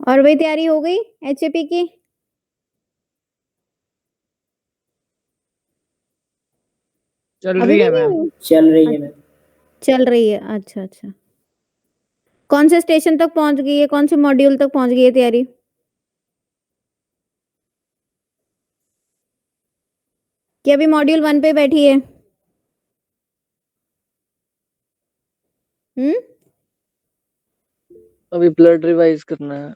और भाई तैयारी हो गई एचएपी की? चल अभी रही भी है नहीं मैम। हुई? चल रही है मैम। चल रही है, अच्छा अच्छा। कौन से स्टेशन तक पहुंच गई है, कौन से मॉड्यूल तक पहुंच गई है तैयारी? कि अभी मॉड्यूल 1 पे बैठी है? अभी ब्लड रिवाइज करना है।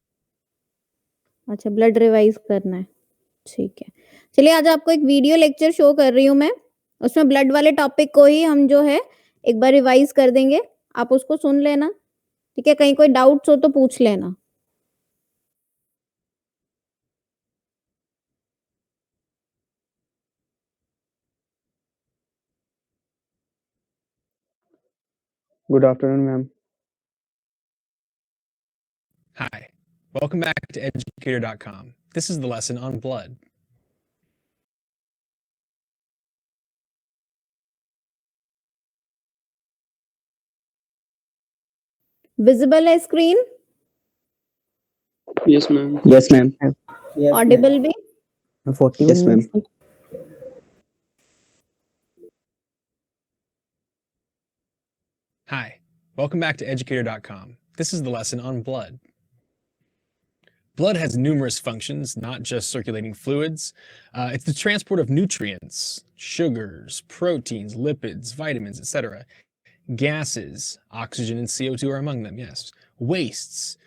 अच्छा, ब्लड रिवाइज करना है, ठीक है। चलिए आज आपको एक वीडियो लेक्चर शो कर रही हूँ मैं। उसमें ब्लड वाले टॉपिक को ही हम जो है एक बार रिवाइज कर देंगे। आप उसको सुन लेना, ठीक है। कहीं कोई डाउट्स हो तो पूछ लेना। Good afternoon, ma'am. Hi, welcome back to educator.com. This is the lesson on blood. Visible है screen? Yes, ma'am. Yes, ma'am. Yes, audible भी? 41 yes, ma'am. Hi, welcome back to educator.com. This is the lesson on blood. Blood has numerous functions, not just circulating fluids. It's the transport of nutrients, sugars, proteins, lipids, vitamins, etc. Gases, oxygen and CO2 are among them, yes. Wastes,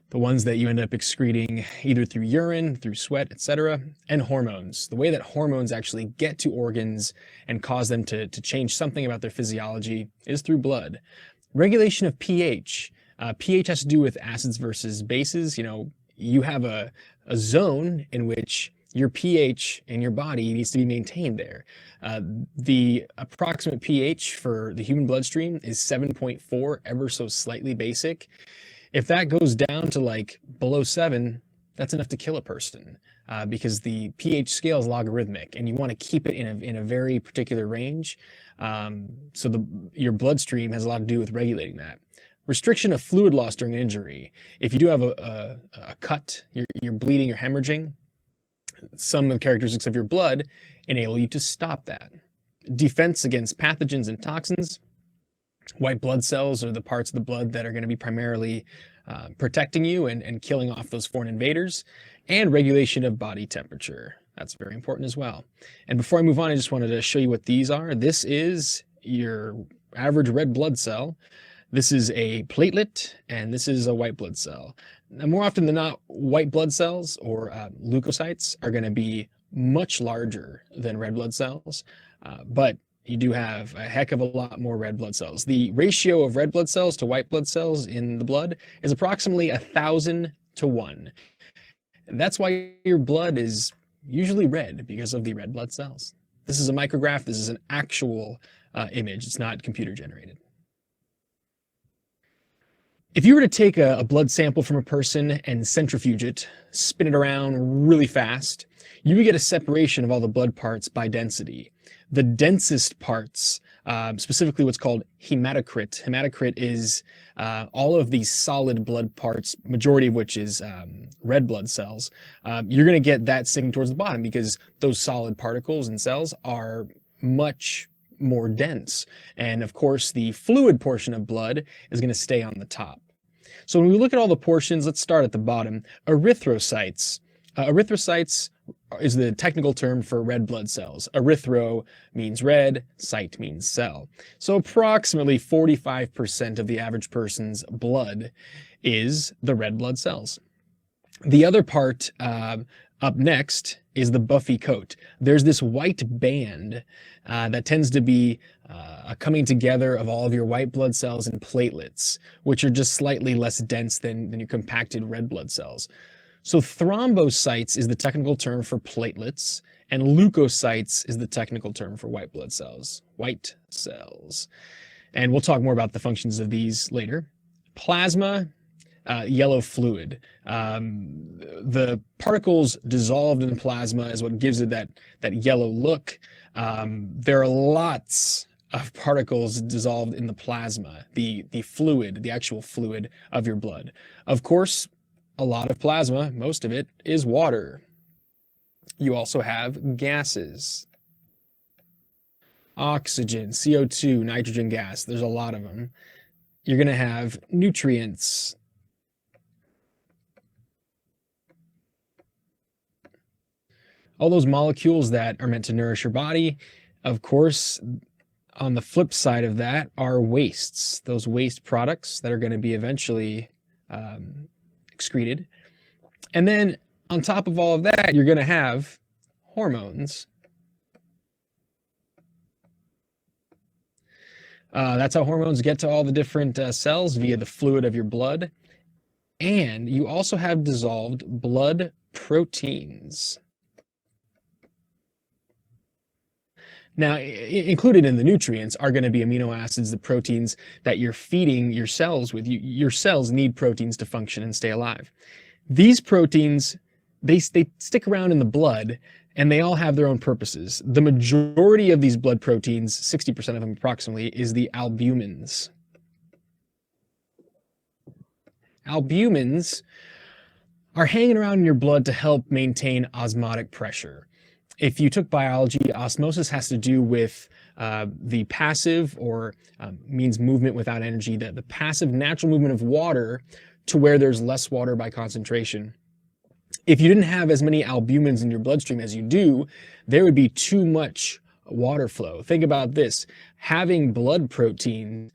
the ones that you end up excreting either through urine, through sweat, etc. And hormones, the way that hormones actually get to organs and cause them to change something about their physiology is through blood. Regulation of pH. pH has to do with acids versus bases. You know, you have a zone in which your pH in your body needs to be maintained there. The approximate pH for the human bloodstream is 7.4, ever so slightly basic. If that goes down to like below 7, that's enough to kill a person because the pH scale is logarithmic and you want to keep it in a very particular range. So your bloodstream has a lot to do with regulating that. Restriction of fluid loss during injury. If you do have a cut, you're bleeding, you're hemorrhaging, some of the characteristics of your blood enable you to stop that. Defense against pathogens and toxins. White blood cells are the parts of the blood that are going to be primarily protecting you and killing off those foreign invaders. And regulation of body temperature. That's very important as well. And before I move on, I just wanted to show you what these are. This is your average red blood cell. This is a platelet, and this is a white blood cell. Now, more often than not, white blood cells or leukocytes are going to be much larger than red blood cells, but you do have a heck of a lot more red blood cells. The ratio of red blood cells to white blood cells in the blood is approximately 1,000 to 1. And that's why your blood is usually red, because of the red blood cells. This is a micrograph. This is an actual image. It's not computer generated. If you were to take a blood sample from a person and centrifuge it, spin it around really fast, you would get a separation of all the blood parts by density. The densest parts, specifically what's called hematocrit. Hematocrit is all of these solid blood parts, majority of which is red blood cells. You're going to get that sitting towards the bottom because those solid particles and cells are much more dense. And of course, the fluid portion of blood is going to stay on the top. So when we look at all the portions, let's start at the bottom. Erythrocytes. Erythrocytes is the technical term for red blood cells. Erythro means red, cyte means cell. So approximately 45% of the average person's blood is the red blood cells. The other part up next is the buffy coat. There's this white band that tends to be a coming together of all of your white blood cells and platelets, which are just slightly less dense than your compacted red blood cells. So thrombocytes is the technical term for platelets, and leukocytes is the technical term for white blood cells, white cells. And we'll talk more about the functions of these later. Plasma, yellow fluid. The particles dissolved in the plasma is what gives it that yellow look. There are lots of particles dissolved in the plasma, the fluid, the actual fluid of your blood. Of course, a lot of plasma, most of it, is water. You also have gases. Oxygen, CO2, nitrogen gas. There's a lot of them. You're going to have nutrients. All those molecules that are meant to nourish your body. Of course, on the flip side of that are wastes, those waste products that are going to be eventually excreted. And then on top of all of that, you're going to have hormones. That's how hormones get to all the different cells via the fluid of your blood. And you also have dissolved blood proteins. Now, included in the nutrients are going to be amino acids, the proteins that you're feeding your cells with. Your cells need proteins to function and stay alive. These proteins, they stick around in the blood, and they all have their own purposes. The majority of these blood proteins, 60% of them approximately, is the albumins. Albumins are hanging around in your blood to help maintain osmotic pressure. If you took biology, osmosis has to do with the passive, or means movement without energy, the passive natural movement of water to where there's less water by concentration. If you didn't have as many albumins in your bloodstream as you do, there would be too much water flow. Think about this. Having blood protein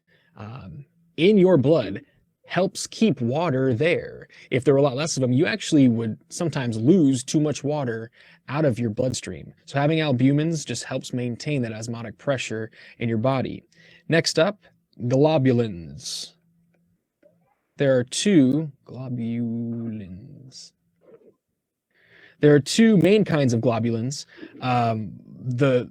in your blood helps keep water there. If there were a lot less of them, you actually would sometimes lose too much water out of your bloodstream. So having albumins just helps maintain that osmotic pressure in your body. Next up, globulins. There are two globulins. There are two main kinds of globulins. The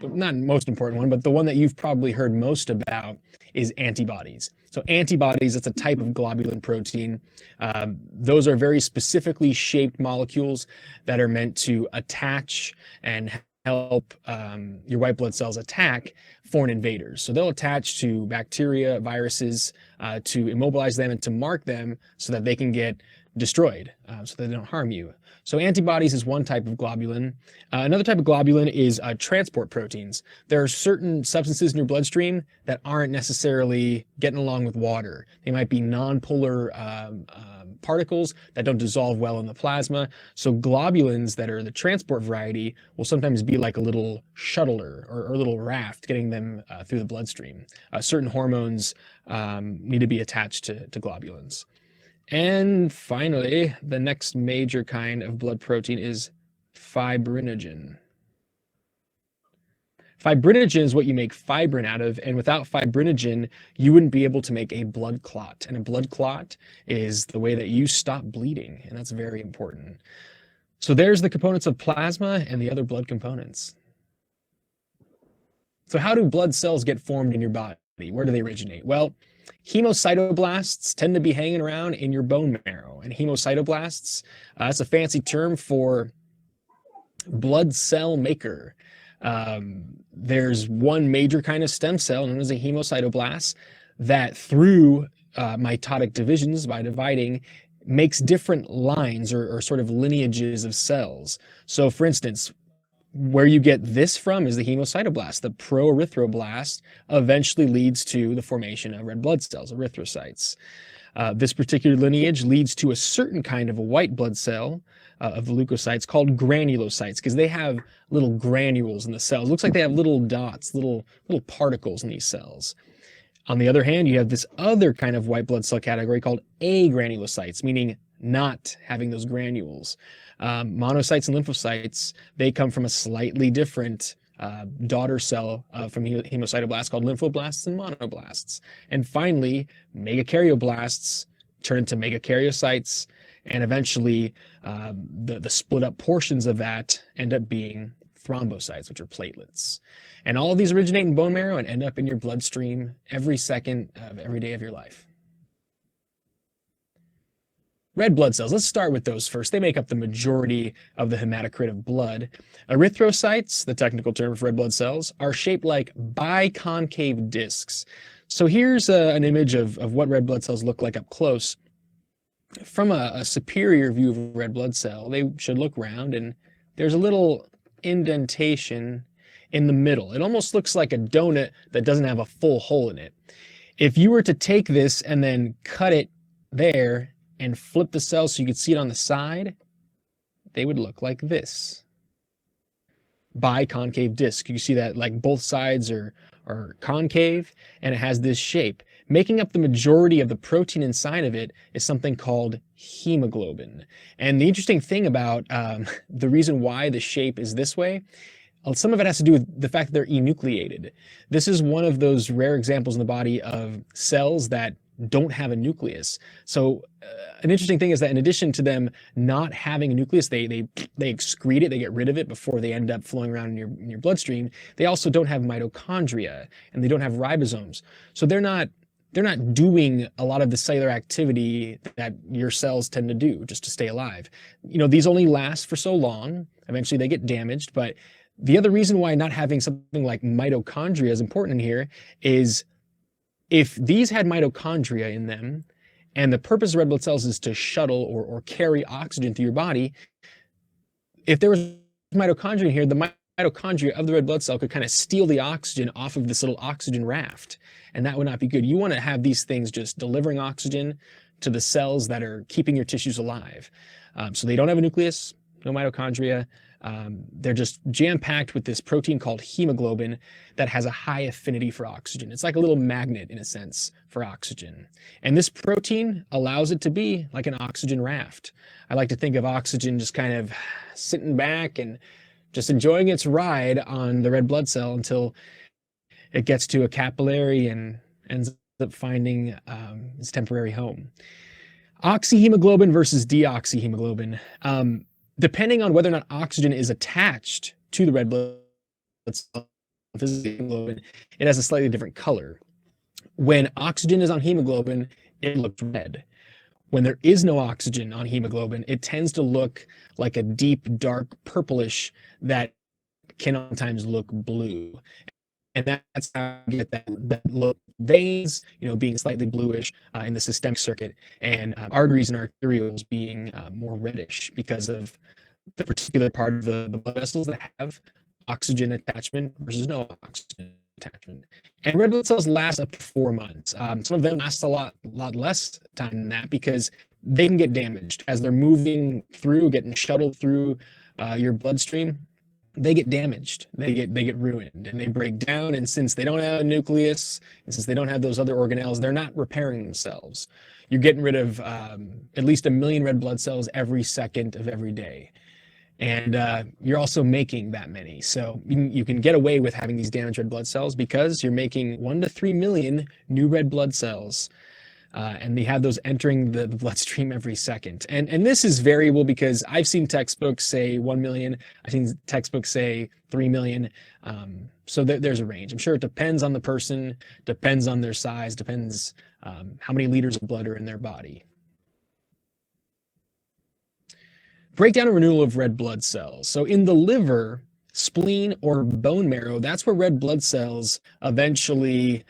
not most important one, but the one that you've probably heard most about is antibodies. So antibodies, it's a type of globulin protein. Those are very specifically shaped molecules that are meant to attach and help your white blood cells attack foreign invaders. So they'll attach to bacteria, viruses, to immobilize them and to mark them so that they can get destroyed, so that they don't harm you. So antibodies is one type of globulin. Another type of globulin is transport proteins. There are certain substances in your bloodstream that aren't necessarily getting along with water. They might be non-polar particles that don't dissolve well in the plasma. So globulins that are the transport variety will sometimes be like a little shuttler or a little raft getting them through the bloodstream. Certain hormones need to be attached to globulins. And finally, the next major kind of blood protein is fibrinogen. Fibrinogen is what you make fibrin out of, and without fibrinogen, you wouldn't be able to make a blood clot. And a blood clot is the way that you stop bleeding, and that's very important. So there's the components of plasma and the other blood components. So how do blood cells get formed in your body? Where do they originate? Well, hemocytoblasts tend to be hanging around in your bone marrow. And hemocytoblasts, that's a fancy term for blood cell maker. There's one major kind of stem cell known as a hemocytoblast that through mitotic divisions, by dividing, makes different lines or sort of lineages of cells. So for instance, where you get this from is the hemocytoblast. The proerythroblast eventually leads to the formation of red blood cells, erythrocytes. This particular lineage leads to a certain kind of a white blood cell of the leukocytes called granulocytes, because they have little granules in the cells. It looks like they have little dots, little particles in these cells. On the other hand, you have this other kind of white blood cell category called agranulocytes, meaning not having those granules. Monocytes and lymphocytes, they come from a slightly different daughter cell from hemocytoblasts called lymphoblasts and monoblasts. And finally, megakaryoplasts turn into megakaryocytes, and eventually the split up portions of that end up being thrombocytes, which are platelets. And all of these originate in bone marrow and end up in your bloodstream every second of every day of your life. Red blood cells, let's start with those first. They make up the majority of the hematocrit of blood. Erythrocytes, the technical term for red blood cells, are shaped like biconcave discs. So here's an image of what red blood cells look like up close. from a superior view of a red blood cell, they should look round, and there's a little indentation in the middle. It almost looks like a donut that doesn't have a full hole in it. If you were to take this and then cut it there and flip the cells so you could see it on the side, they would look like this. Biconcave disc. You see that like both sides are concave, and it has this shape. Making up the majority of the protein inside of it is something called hemoglobin. And the interesting thing about the reason why the shape is this way, some of it has to do with the fact that they're enucleated. This is one of those rare examples in the body of cells that don't have a nucleus. So an interesting thing is that in addition to them not having a nucleus, they excrete it, they get rid of it before they end up flowing around in your bloodstream. They also don't have mitochondria, and they don't have ribosomes. So they're not doing a lot of the cellular activity that your cells tend to do just to stay alive. You know, these only last for so long. Eventually they get damaged. But the other reason why not having something like mitochondria is important in here is if these had mitochondria in them, and the purpose of red blood cells is to shuttle or carry oxygen through your body, if there was mitochondria in here, the mitochondria of the red blood cell could kind of steal the oxygen off of this little oxygen raft, and that would not be good. You want to have these things just delivering oxygen to the cells that are keeping your tissues alive. So they don't have a nucleus, no mitochondria. They're just jam-packed with this protein called hemoglobin that has a high affinity for oxygen. It's like a little magnet, in a sense, for oxygen. And this protein allows it to be like an oxygen raft. I like to think of oxygen just kind of sitting back and just enjoying its ride on the red blood cell until it gets to a capillary and ends up finding its temporary home. Oxyhemoglobin versus deoxyhemoglobin. Depending on whether or not oxygen is attached to the red blood cell, hemoglobin, it has a slightly different color. When oxygen is on hemoglobin, it looks red. When there is no oxygen on hemoglobin, it tends to look like a deep, dark purplish that can sometimes look blue. And that's how you get that look. Veins, being slightly bluish in the systemic circuit, and arteries and arterioles being more reddish because of the particular part of the blood vessels that have oxygen attachment versus no oxygen attachment. And red blood cells last up to 4 months. Some of them last a lot less time than that because they can get damaged as they're moving through, getting shuttled through your bloodstream. They get damaged, they get ruined, and they break down. And since they don't have a nucleus, and since they don't have those other organelles, they're not repairing themselves. You're getting rid of at least 1 million red blood cells every second of every day. And you're also making that many. So you can get away with having these damaged red blood cells because you're making 1 to 3 million new red blood cells. And they have those entering the bloodstream every second. And this is variable because I've seen textbooks say 1 million. I've seen textbooks say 3 million. So there's a range. I'm sure it depends on the person, depends on their size, depends how many liters of blood are in their body. Breakdown and renewal of red blood cells. So in the liver, spleen, or bone marrow, that's where red blood cells eventually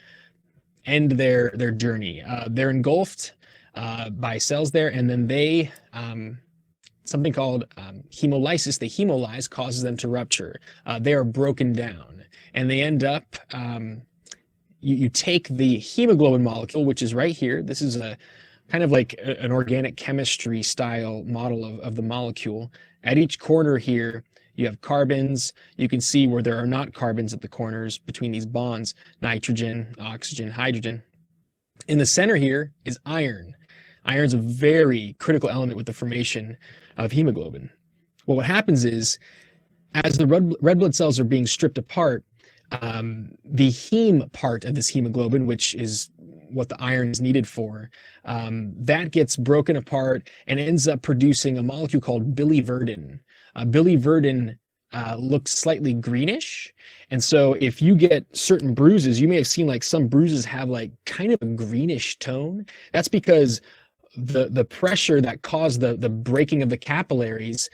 end their journey. They're engulfed by cells there, and then they, something called hemolysis, they hemolyze, causes them to rupture. They are broken down, and they end up, you take the hemoglobin molecule, which is right here. This is a kind of like an organic chemistry style model of the molecule. At each corner here, you have carbons. You can see where there are not carbons at the corners between these bonds: nitrogen, oxygen, hydrogen. In the center here is iron. Iron is a very critical element with the formation of hemoglobin. Well, what happens is, as the red blood cells are being stripped apart, the heme part of this hemoglobin, which is what the iron is needed for, that gets broken apart and ends up producing a molecule called biliverdin. Biliverdin looks slightly greenish. And so if you get certain bruises, you may have seen like some bruises have like kind of a greenish tone. That's because the pressure that caused the breaking of the capillaries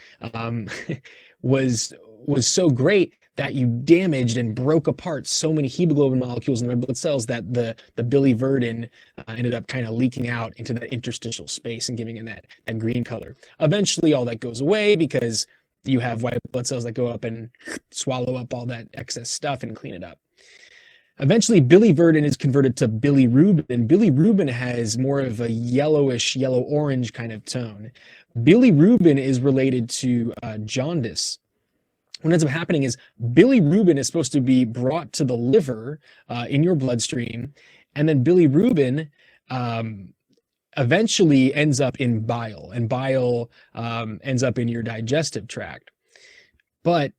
was so great that you damaged and broke apart so many hemoglobin molecules in the red blood cells that the biliverdin ended up kind of leaking out into that interstitial space and giving it that green color. Eventually, all that goes away because you have white blood cells that go up and swallow up all that excess stuff and clean it up. Eventually, biliverdin is converted to bilirubin. Bilirubin has more of a yellowish, yellow-orange kind of tone. Bilirubin is related to jaundice. What ends up happening is bilirubin is supposed to be brought to the liver in your bloodstream, and then bilirubin eventually ends up in bile, and bile ends up in your digestive tract. But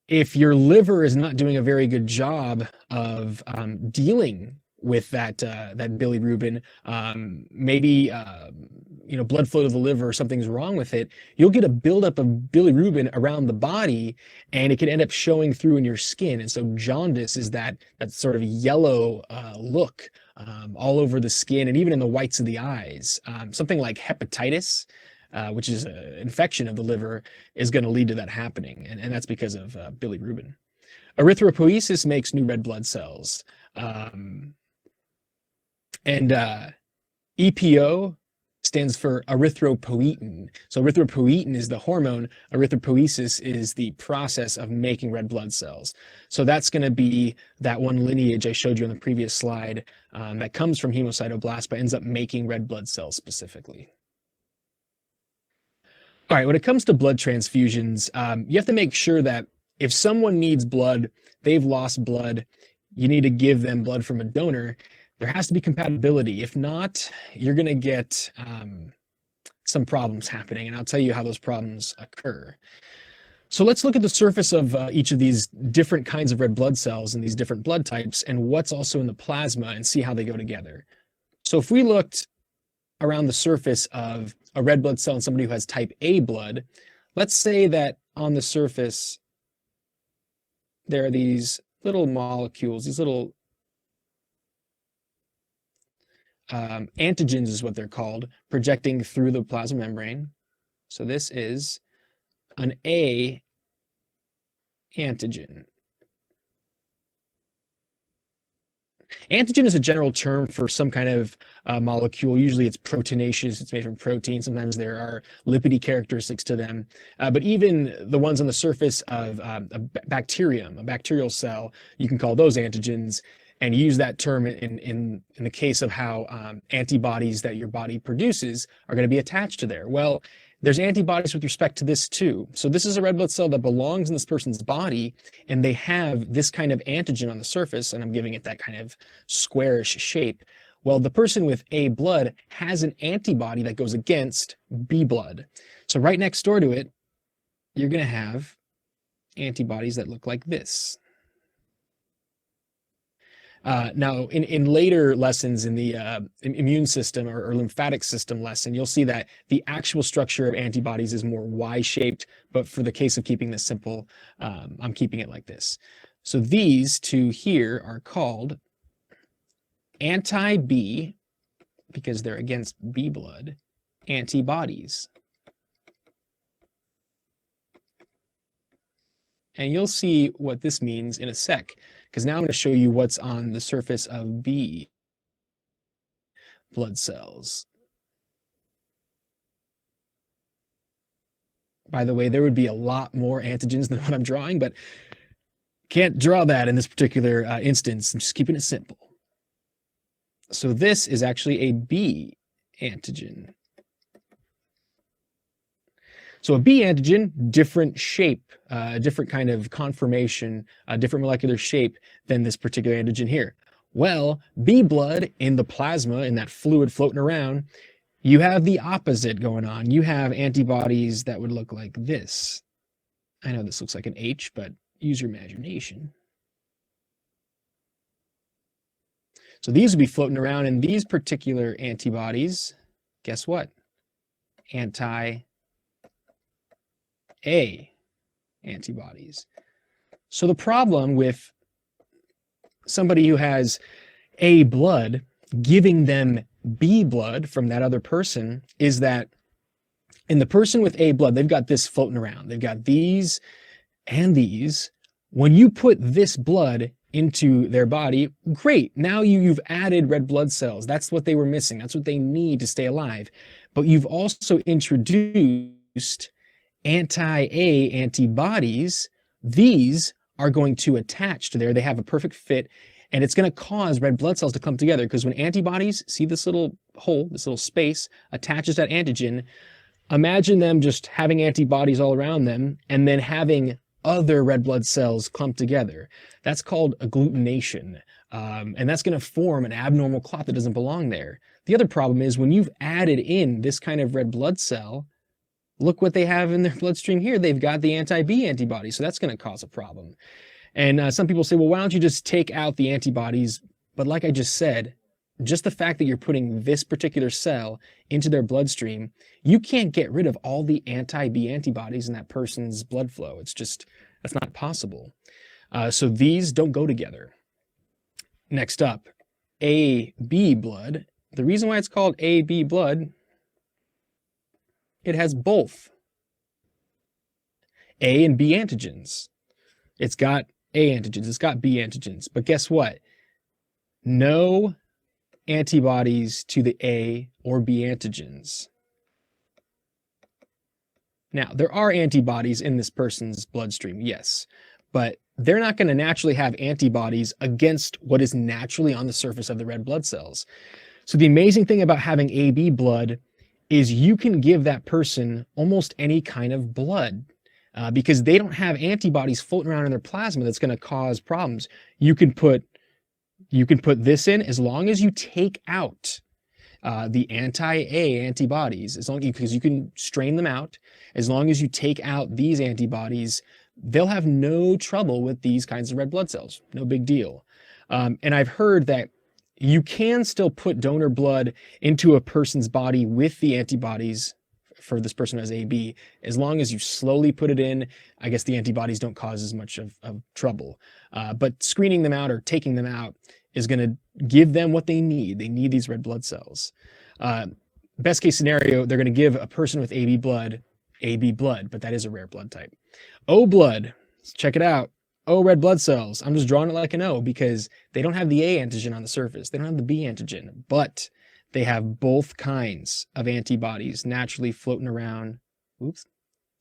if your liver is not doing a very good job of dealing with that bilirubin, maybe blood flow to the liver or something's wrong with it, you'll get a buildup of bilirubin around the body, and it can end up showing through in your skin. And so jaundice is that sort of yellow look all over the skin and even in the whites of the eyes. Something like hepatitis, which is an infection of the liver, is going to lead to that happening, and that's because of bilirubin. Erythropoiesis makes new red blood cells, and EPO stands for erythropoietin. So erythropoietin is the hormone. Erythropoiesis is the process of making red blood cells. So that's going to be that one lineage I showed you on the previous slide that comes from hemocytoblast but ends up making red blood cells specifically. All right, when it comes to blood transfusions, you have to make sure that if someone needs blood, they've lost blood, you need to give them blood from a donor. There has to be compatibility. If not, you're going to get some problems happening, and I'll tell you how those problems occur. So let's look at the surface of each of these different kinds of red blood cells and these different blood types and what's also in the plasma and see how they go together. So if we looked around the surface of a red blood cell in somebody who has type A blood, let's say that on the surface there are these little molecules, these little antigens is what they're called, projecting through the plasma membrane. So this is an A antigen. Antigen is a general term for some kind of molecule. Usually it's proteinaceous, it's made from protein. Sometimes there are lipidy characteristics to them. But even the ones on the surface of a bacterium, a bacterial cell, you can call those antigens, and use that term in the case of how antibodies that your body produces are going to be attached to there. Well, there's antibodies with respect to this too. So this is a red blood cell that belongs in this person's body, and they have this kind of antigen on the surface, and I'm giving it that kind of squarish shape. Well, the person with A blood has an antibody that goes against B blood. So right next door to it, you're going to have antibodies that look like this. Now, in later lessons in the immune system or lymphatic system lesson, you'll see that the actual structure of antibodies is more Y-shaped, but for the case of keeping this simple, I'm keeping it like this. So these two here are called anti-B, because they're against B blood, antibodies. And you'll see what this means in a sec, because now I'm going to show you what's on the surface of B blood cells. By the way, there would be a lot more antigens than what I'm drawing, but can't draw that in this particular instance. I'm just keeping it simple. So this is actually a B antigen. So a B antigen, different shape, different kind of conformation, different molecular shape than this particular antigen here. Well, B blood in the plasma, in that fluid floating around, you have the opposite going on. You have antibodies that would look like this. I know this looks like an H, but use your imagination. So these would be floating around, and these particular antibodies, guess what? Anti-A antibodies. So the problem with somebody who has A blood giving them B blood from that other person is that in the person with A blood, they've got this floating around. They've got these and these, When you put this blood into their body, great. Now you've added red blood cells. That's what they were missing. That's what they need to stay alive. But you've also introduced anti-A antibodies. These are going to attach to there. They have a perfect fit, and it's going to cause red blood cells to clump together, because when antibodies see this little hole, this little space, attaches that antigen, imagine them just having antibodies all around them and then having other red blood cells clump together. That's called agglutination. And that's going to form an abnormal clot that doesn't belong there. The other problem is when you've added in this kind of red blood cell, look what they have in their bloodstream here. They've got the anti-B antibody, so that's going to cause a problem. And some people say, well, why don't you just take out the antibodies? But like I just said, just the fact that you're putting this particular cell into their bloodstream, you can't get rid of all the anti-B antibodies in that person's blood flow. That's not possible. So these don't go together. Next up, AB blood. The reason why it's called AB blood, it has both A and B antigens. It's got A antigens, it's got B antigens, but guess what? No antibodies to the A or B antigens. Now, there are antibodies in this person's bloodstream, yes, but they're not going to naturally have antibodies against what is naturally on the surface of the red blood cells. So the amazing thing about having AB blood is you can give that person almost any kind of blood because they don't have antibodies floating around in their plasma that's going to cause problems. You can put this in as long as you take out the anti-A antibodies, because you can strain them out. As long as you take out these antibodies, they'll have no trouble with these kinds of red blood cells. No big deal. And I've heard that you can still put donor blood into a person's body with the antibodies for this person who has AB, as long as you slowly put it in. I guess the antibodies don't cause as much of trouble. But screening them out or taking them out is going to give them what they need. They need these red blood cells. Best case scenario, they're going to give a person with AB blood, but that is a rare blood type. O blood, let's check it out. O red blood cells. I'm just drawing it like an O because they don't have the A antigen on the surface. They don't have the B antigen, but they have both kinds of antibodies naturally floating around,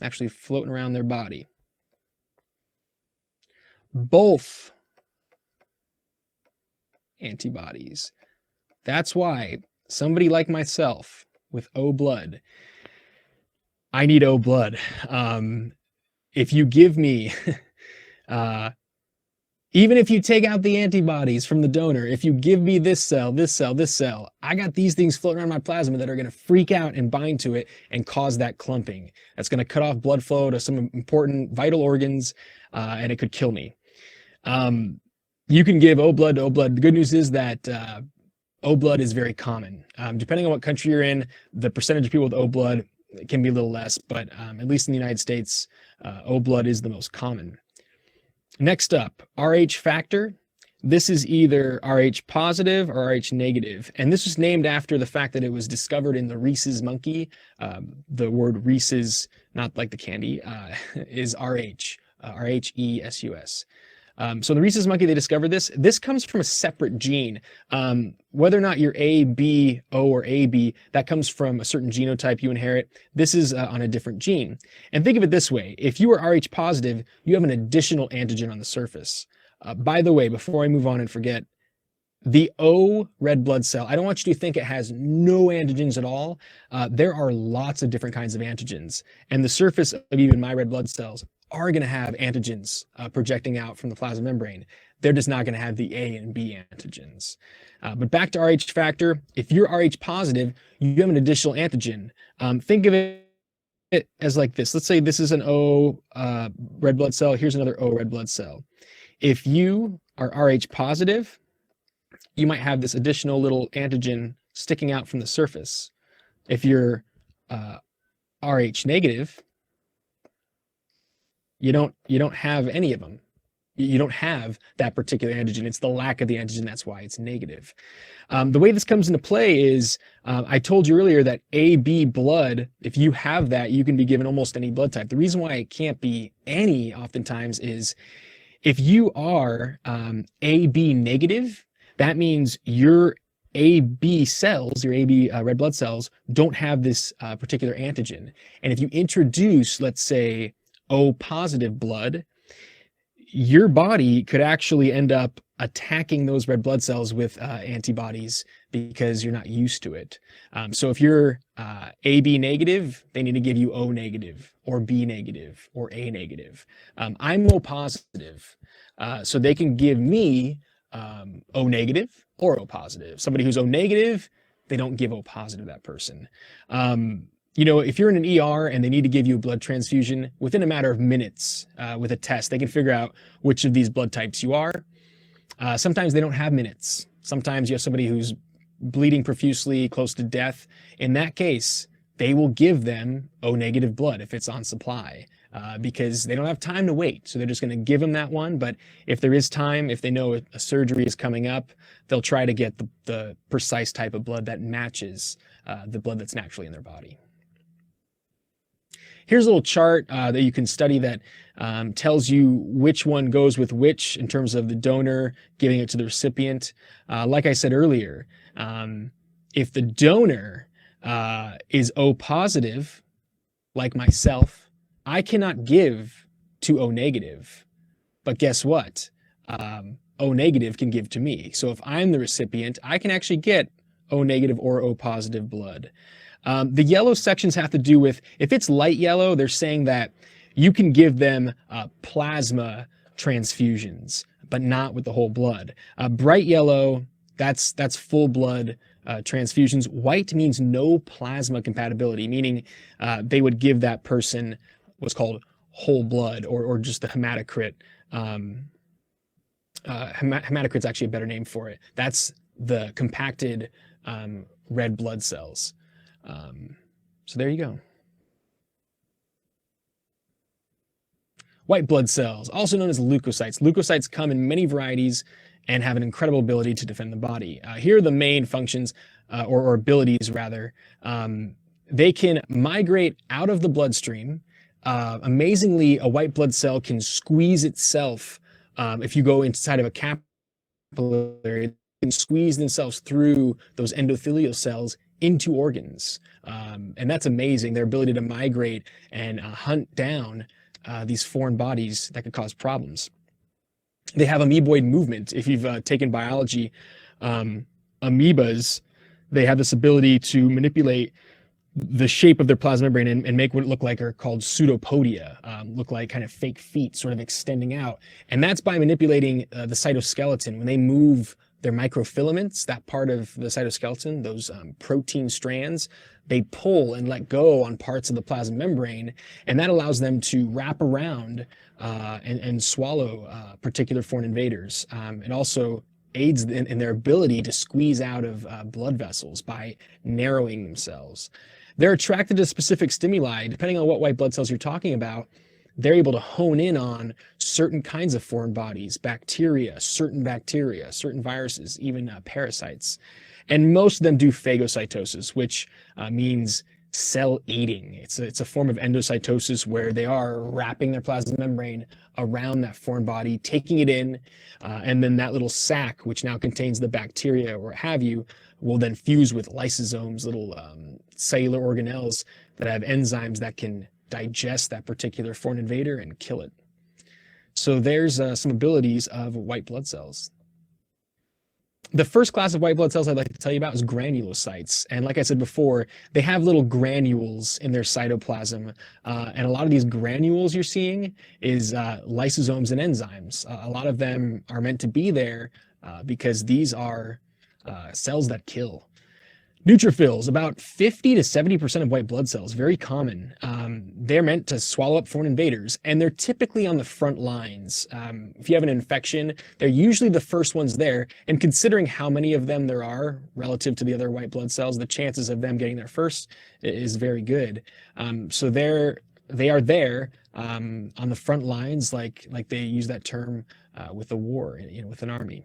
actually floating around their body. Both antibodies. That's why somebody like myself with O blood, I need O blood. If you give me, even if you take out the antibodies from the donor, if you give me this cell, I got these things floating around my plasma that are going to freak out and bind to it and cause that clumping. That's going to cut off blood flow to some important vital organs, and it could kill me. You can give O blood to O blood. The good news is that O blood is very common. Depending on what country you're in, the percentage of people with O blood can be a little less, but at least in the United States, O blood is the most common. Next up, Rh factor. This is either Rh positive or Rh negative. And this was named after the fact that it was discovered in the rhesus monkey. The word rhesus, not like the candy, is Rh, R-H-E-S-U-S. So the rhesus monkey, they discovered this. This comes from a separate gene. Whether or not you're A, B, O, or AB, that comes from a certain genotype you inherit. This is on a different gene. And think of it this way. If you are Rh positive, you have an additional antigen on the surface. By the way, before I move on and forget, the O red blood cell, I don't want you to think it has no antigens at all. There are lots of different kinds of antigens. And the surface of even my red blood cells are going to have antigens projecting out from the plasma membrane. They're just not going to have the A and B antigens. But back to Rh factor, if you're Rh positive, you have an additional antigen. Think of it as like this. Let's say this is an O red blood cell. Here's another O red blood cell. If you are Rh positive, you might have this additional little antigen sticking out from the surface. If you're Rh negative, you don't have any of them. You don't have that particular antigen. It's the lack of the antigen. That's why it's negative. The way this comes into play is, I told you earlier that AB blood, if you have that, you can be given almost any blood type. The reason why it can't be any oftentimes is If you are AB negative, that means your AB cells, your AB red blood cells, don't have this particular antigen. And if you introduce, let's say, O positive blood, your body could actually end up attacking those red blood cells with antibodies because you're not used to it. So if you're AB negative, they need to give you O negative or B negative or A negative. I'm O positive, so they can give me O negative or O positive. Somebody who's O negative, they don't give O positive to that person. You know, if you're in an ER and they need to give you a blood transfusion, within a matter of minutes with a test, they can figure out which of these blood types you are. Sometimes they don't have minutes. Sometimes you have somebody who's bleeding profusely, close to death. In that case, they will give them O negative blood if it's on supply because they don't have time to wait. So they're just going to give them that one. But if there is time, if they know a surgery is coming up, they'll try to get the precise type of blood that matches the blood that's naturally in their body. Here's a little chart that you can study that tells you which one goes with which in terms of the donor giving it to the recipient. Like I said earlier, if the donor is O positive, like myself, I cannot give to O negative. But guess what? O negative can give to me. So if I'm the recipient, I can actually get O negative or O positive blood. The yellow sections have to do with, if it's light yellow, they're saying that you can give them plasma transfusions, but not with the whole blood. Bright yellow, that's full blood transfusions. White means no plasma compatibility, meaning they would give that person what's called whole blood or just the hematocrit. Hematocrit's actually a better name for it. That's the compacted red blood cells. So there you go. White blood cells, also known as leukocytes. Leukocytes come in many varieties and have an incredible ability to defend the body. Here are the main functions, or abilities rather. They can migrate out of the bloodstream. Amazingly, a white blood cell can squeeze itself. If you go inside of a capillary, it can squeeze themselves through those endothelial cells into organs. And that's amazing, their ability to migrate and hunt down these foreign bodies that could cause problems. They have amoeboid movement. If you've taken biology, amoebas, they have this ability to manipulate the shape of their plasma membrane and make what look like are called pseudopodia, look like kind of fake feet sort of extending out. And that's by manipulating the cytoskeleton. When they move their microfilaments, that part of the cytoskeleton, those protein strands, they pull and let go on parts of the plasma membrane, and that allows them to wrap around and swallow particular foreign invaders. It also aids in their ability to squeeze out of blood vessels by narrowing themselves. They're attracted to specific stimuli. Depending on what white blood cells you're talking about, they're able to hone in on certain kinds of foreign bodies, bacteria, certain viruses, even parasites. And most of them do phagocytosis, which means cell eating. It's a form of endocytosis where they are wrapping their plasma membrane around that foreign body, taking it in, and then that little sac, which now contains the bacteria or what have you, will then fuse with lysosomes, little cellular organelles that have enzymes that can digest that particular foreign invader and kill it. So there's some abilities of white blood cells. The first class of white blood cells I'd like to tell you about is granulocytes. And like I said before, they have little granules in their cytoplasm. And a lot of these granules you're seeing is lysosomes and enzymes. A lot of them are meant to be there because these are cells that kill. Neutrophils, about 50 to 70% of white blood cells, very common. They're meant to swallow up foreign invaders, and they're typically on the front lines. If you have an infection, they're usually the first ones there, and considering how many of them there are relative to the other white blood cells, the chances of them getting there first is very good. So they are there on the front lines, like they use that term with a war, with an army.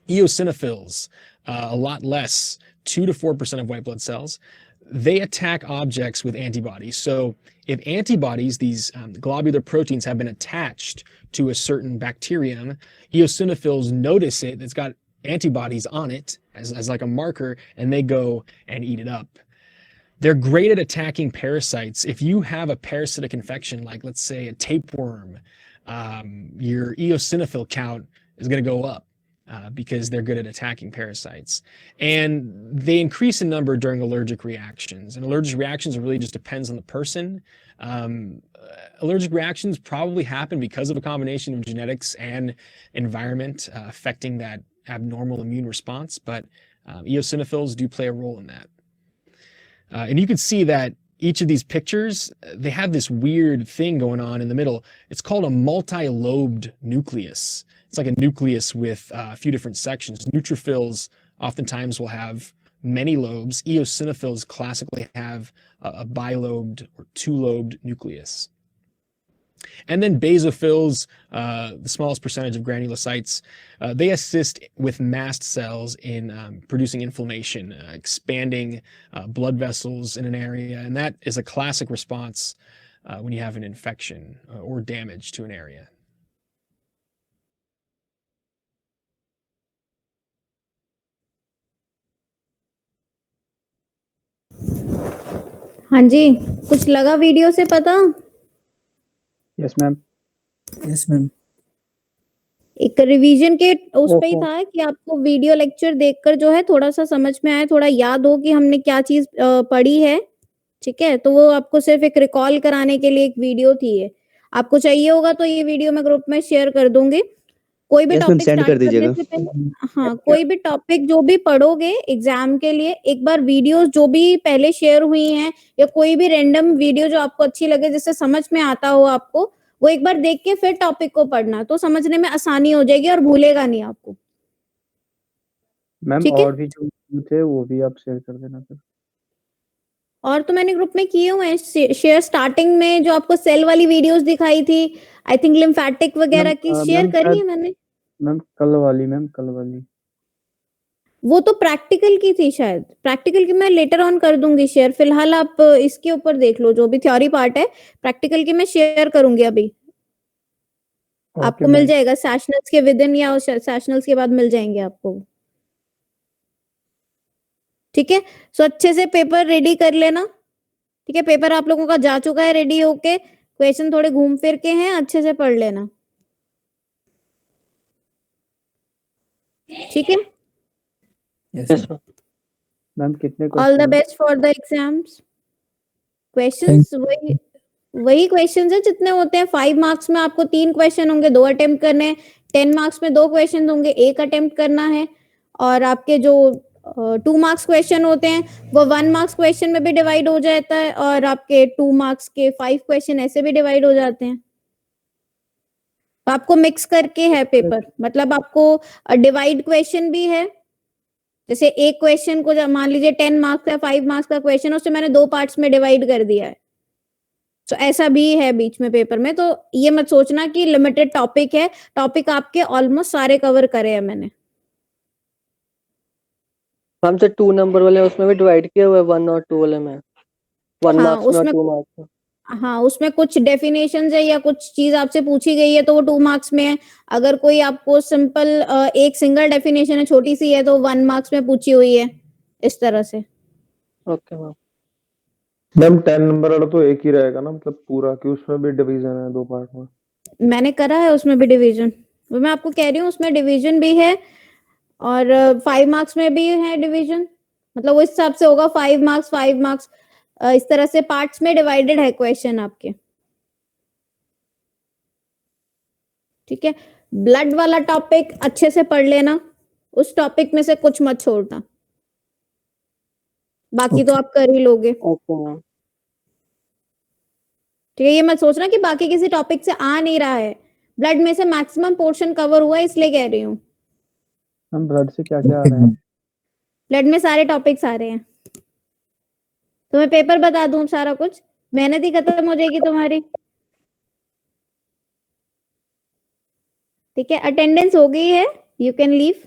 Eosinophils, a lot less, 2 to 4% of white blood cells. they attack objects with antibodies. So if antibodies, these globular proteins, have been attached to a certain bacterium, eosinophils notice it, it's got antibodies on it as like a marker, and they go and eat it up. They're great at attacking parasites. If you have a parasitic infection, like let's say a tapeworm, your eosinophil count is going to go up because they're good at attacking parasites. And they increase in number during allergic reactions. And allergic reactions really just depends on the person. Allergic reactions probably happen because of a combination of genetics and environment affecting that abnormal immune response, but eosinophils do play a role in that. And you can see that each of these pictures, they have this weird thing going on in the middle. It's called a multi-lobed nucleus. It's like a nucleus with a few different sections. Neutrophils oftentimes will have many lobes. Eosinophils classically have a bilobed or two-lobed nucleus. And then basophils, the smallest percentage of granulocytes, they assist with mast cells in producing inflammation, expanding blood vessels in an area. And that is a classic response when you have an infection or damage to an area. हाँ जी, कुछ लगा video से पता? Yes, ma'am. Yes, ma'am. एक revision के उस पे ही था कि आपको वीडियो लेक्चर देखकर जो है थोड़ा सा समझ में आए, थोड़ा याद हो कि हमने क्या चीज पढ़ी है, ठीक है? तो वो आपको सिर्फ एक रिकॉल कराने के लिए एक वीडियो थी ये। आपको चाहिए होगा तो ये वीडियो मैं ग्रुप में शेयर कर दूंगी। कोई भी Yes, ma'am, topic send start कर दीजिएगा। करने से पहले, हाँ, कोई भी टॉपिक जो भी पढ़ोगे एग्जाम के लिए, एक बार वीडियोस जो भी पहले शेयर हुई हैं या कोई भी रैंडम वीडियो जो आपको अच्छी लगे, जिससे समझ में आता हो आपको, वो एक बार देख के फिर टॉपिक को पढ़ना, तो समझने में आसानी हो जाएगी और भूलेगा नहीं आपको। मैम ठीक है? और भी जो थे वो भी आप शेयर कर देना फिर। और तो मैंने ग्रुप में किए हुए हैं शेयर। स्टार्टिंग में जो आपको सेल वाली वीडियोस दिखाई थी, आई थिंक लिम्फेटिक वगैरह की शेयर करी है मैंने। मैम कल वाली वो तो प्रैक्टिकल की थी शायद। प्रैक्टिकल की मैं लेटर ऑन कर दूंगी शेयर। फिलहाल आप इसके ऊपर देख लो, जो भी थ्योरी पार्ट है। प्रैक्टिकल की मैं शेयर करूंगी अभी। आपको मिल जाएगा सेशनल्स के विदिन या सेशनल्स के बाद मिल जाएंगे आपको। ठीक है? सो अच्छे से पेपर रेडी कर लेना। ठीक है? पेपर आप लोगों का जा चुका है रेडी होके। क्वेश्चन थोड़े घूम फिर के हैं, अच्छे से पढ़ लेना। ठीक है? Yes, ma'am. मैम कितने all the question? Best for the exams. Questions वही क्वेश्चंस है जितने होते हैं। 5 मार्क्स में आपको 3 क्वेश्चन होंगे, 2 अटेम्प्ट करने हैं। 10 मार्क्स में 2 क्वेश्चन होंगे, 1 अटेम्प्ट करना है। और आपके जो 2 मार्क्स क्वेश्चन होते हैं वो 1 मार्क्स क्वेश्चन में भी डिवाइड हो जाता है, और आपके 2 मार्क्स के 5 क्वेश्चन ऐसे भी डिवाइड हो जाते हैं। तो आपको मिक्स करके है पेपर, मतलब आपको डिवाइड क्वेश्चन भी है। जैसे एक क्वेश्चन को मान लीजिए 10 मार्क्स या 5 मार्क्स का क्वेश्चन, उससे मैंने 2 पार्ट्स में डिवाइड कर दिया है। तो ऐसा भी है बीच में पेपर में। तो ये मत सोचना कि लिमिटेड टॉपिक है। टॉपिक आपके ऑलमोस्ट सारे कवर करे हैं मैंने। हम तो 2 नंबर वाले उसमें भी डिवाइड किया हुआ है 1 और 2 वाले में। 1 मार्क्स में और 2 मार्क्स में। हाँ, उसमें कुछ डेफिनेशंस है या कुछ चीज आपसे पूछी गई है तो वो 2 मार्क्स में है। अगर कोई आपको सिंपल एक सिंगल डेफिनेशन है, छोटी सी है, तो 1 मार्क्स में पूछी हुई है, इस तरह से। Okay ma'am. मैम 10 नंबर वाला तो एक ही रहेगा ना, मतलब पूरा, कि उसमें भी डिवीजन है 2 पार्ट में? मैंने करा है उसमें भी डिवीजन। वो मैं आपको कह रही हूँ, उसमें डिवीजन भी है और 5 मार्क्स में भी है डिवीजन। मतलब वो इस हिसाब से होगा 5 मार्क्स 5 मार्क्स, इस तरह से पार्ट्स में डिवाइडेड है क्वेश्चन आपके। ठीक है? ब्लड वाला टॉपिक अच्छे से पढ़ लेना, उस टॉपिक में से कुछ मत छोड़ना, बाकी तो आप कर ही लोगे। Okay ma'am. ठीक है? ये मत सोचना कि बाकी किसी टॉपिक से आ नहीं रहा है। ब्लड में से मैक्सिमम पोर्शन कवर हुआ है, इसलिए कह रही हूँ। हम ब्लड से क्या क्या आ रहे हैं? ब्लड में सारे टॉपिक्स आ रहे हैं। तो मैं पेपर बता दूं सारा कुछ, मेहनत ही खत्म हो जाएगी तुम्हारी। ठीक है? अटेंडेंस हो गई है, यू कैन लीव।